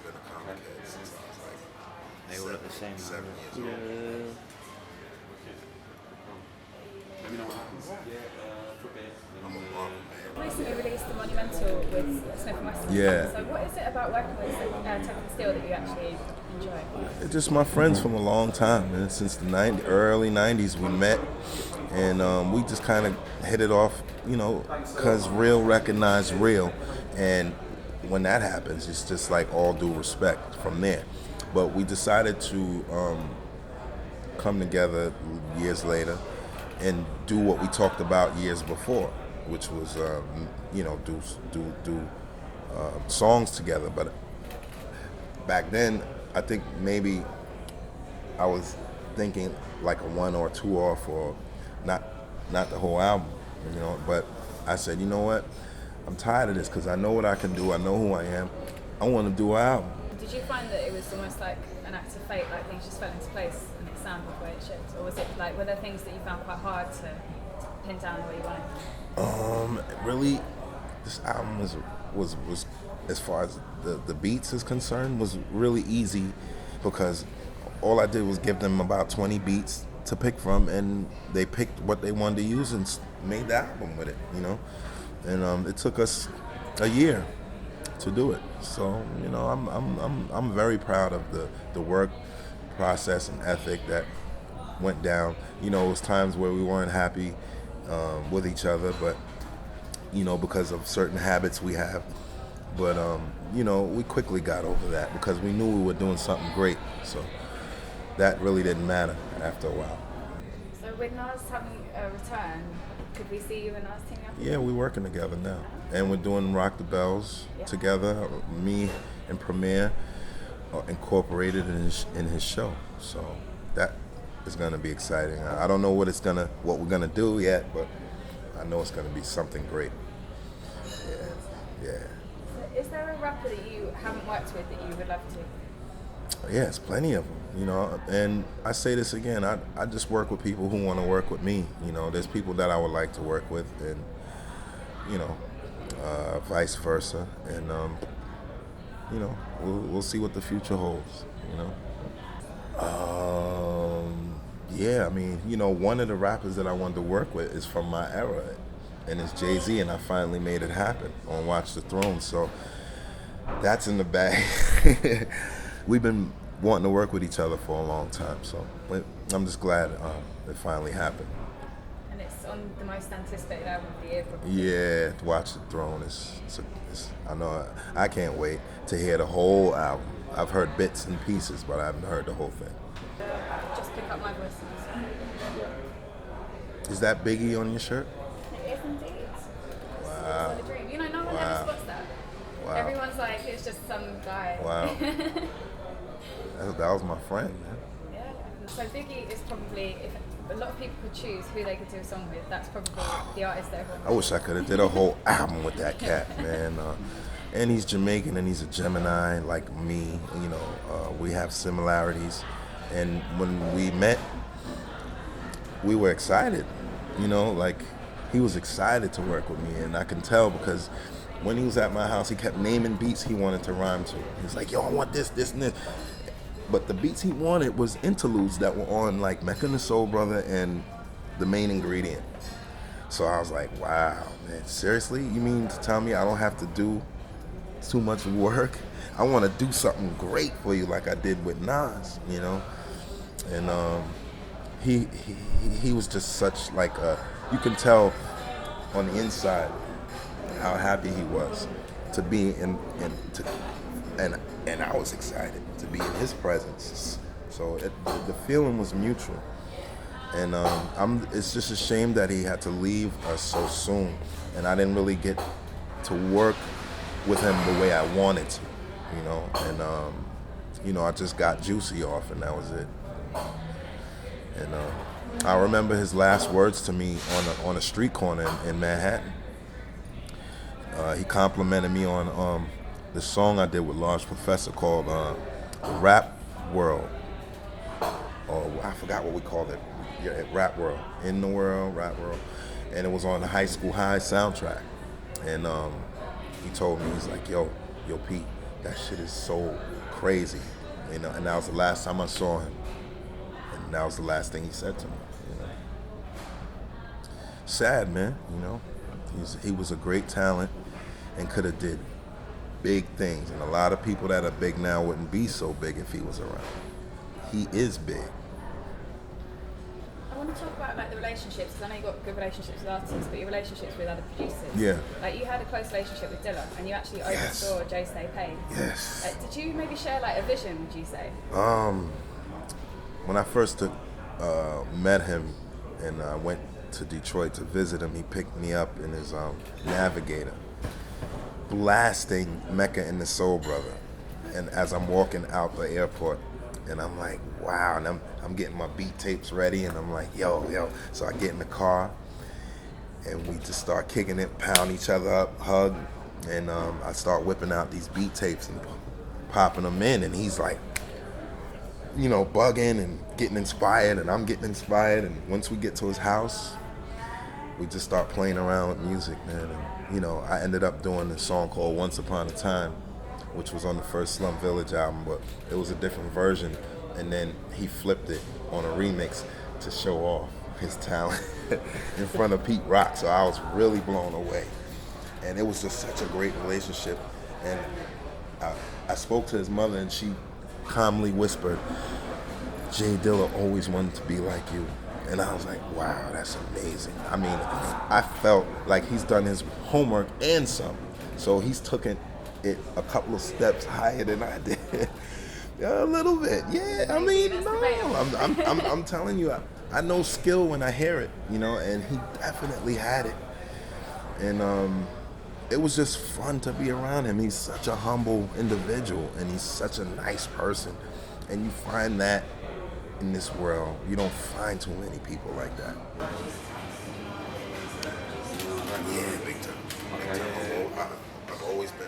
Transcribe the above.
been a comic head since I was like They all look the same. 7 years old. Let me know what happens. I'm a Marvel man. Recently released the Monumental with Smith and Wesson. Yeah. So what is it about working with Tech and Steel that you actually enjoy? It's just my friends from a long time, and since the early 90s we met, and we just kind of hit it off, because real recognize real, and when that happens, it's just like all due respect from there. But we decided to come together years later and do what we talked about years before, which was do songs together. But back then, I think maybe I was thinking like a one or two off, or not the whole album, But I said, you know what? I'm tired of this because I know what I can do. I know who I am. I want to do an album. Did you find that it was almost like an act of fate, like things just fell into place and it sounded the way it should? Or was it like, were there things that you found quite hard to pin down the way you wanted? Really, this album was as far as the beats is concerned, was really easy because all I did was give them about 20 beats to pick from, and they picked what they wanted to use and made the album with it, And it took us a year to do it. So, I'm very proud of the work process and ethic that went down. It was times where we weren't happy with each other, but because of certain habits we have. But we quickly got over that because we knew we were doing something great. So that really didn't matter after a while. So with Nas having a return, could we see you and Nas teaming up? Yeah, we're working together now. And we're doing Rock the Bells together. Me and Premier are incorporated in his show. So that is going to be exciting. I don't know what we're going to do yet, but I know it's going to be something great. Yeah. So is there a rapper that you haven't worked with that you would love to? Yeah, it's plenty of them, And I say this again, I just work with people who want to work with me. There's people that I would like to work with, and vice versa. And we'll see what the future holds. Yeah, one of the rappers that I wanted to work with is from my era, and it's Jay-Z, and I finally made it happen on Watch the Throne. So that's in the bag. We've been wanting to work with each other for a long time, so I'm just glad it finally happened. And it's on the most anticipated album of the year, probably. Yeah, Watch the Throne I know I can't wait to hear the whole album. I've heard bits and pieces, but I haven't heard the whole thing. Just pick up my voice. Is that Biggie on your shirt? It is indeed. Wow. It's a dream. No one ever spots that. Wow. Everyone's like, it's just some guy. Wow. That was my friend, man. Yeah. So Biggie is probably, if a lot of people could choose who they could do a song with, that's probably the artist that everyone. I wish I could have did a whole album with that cat, man. And he's Jamaican and he's a Gemini like me. We have similarities. And when we met, we were excited. He was excited to work with me, and I can tell because when he was at my house, he kept naming beats he wanted to rhyme to. He was like, yo, I want this, this, and this. But the beats he wanted was interludes that were on like Mecca and the Soul Brother and The Main Ingredient. So I was like, wow, man, seriously? You mean to tell me I don't have to do too much work? I want to do something great for you like I did with Nas, And he was just such like you can tell on the inside how happy he was to be and I was excited to be in his presence. So the feeling was mutual, and it's just a shame that he had to leave us so soon, and I didn't really get to work with him the way I wanted to, and I just got Juicy off, and that was it. And I remember his last words to me on a street corner in Manhattan. He complimented me on the song I did with Large Professor called Rap World. Or I forgot what we called it. Yeah, Rap World. In the World, Rap World. And it was on the High School High soundtrack. And he told me, he's like, yo Pete, that shit is so crazy, you know. And that was the last time I saw him, and that was the last thing he said to me, you know. Sad, man, you know. He was a great talent and could have did big things, and a lot of people that are big now wouldn't be so big if he was around. He is big. I want to talk about like the relationships, because I know you've got good relationships with artists, but your relationships with other producers. Yeah. Like you had a close relationship with Dilla, and you actually Yes. oversaw S2.EP40. Yes. Did you maybe share like a vision? Would you say? When I first met him and I went to Detroit to visit him, he picked me up in his Navigator, blasting Mecca and the Soul Brother. And as I'm walking out the airport, and I'm like, wow, and I'm getting my beat tapes ready, and I'm like, yo. So I get in the car, and we just start kicking it, pound each other up, hug, and I start whipping out these beat tapes and popping them in, and he's like, you know, bugging and getting inspired, and I'm getting inspired, and once we get to his house, we just start playing around with music, man. And, you know, I ended up doing a song called Once Upon a Time, which was on the first Slum Village album, but it was a different version, and then he flipped it on a remix to show off his talent in front of Pete Rock, so I was really blown away. And it was just such a great relationship, and I spoke to his mother, and she calmly whispered, J Dilla always wanted to be like you. And I was like, wow, that's amazing. I mean, I felt like he's done his homework and some. So he's taken it a couple of steps higher than I did. A little bit, yeah. I mean, no, I'm telling you, I know skill when I hear it, you know, and he definitely had it. And it was just fun to be around him. He's such a humble individual, and he's such a nice person. And you find that in this world. You don't find too many people like that. Yeah, big time. Okay. I've always been.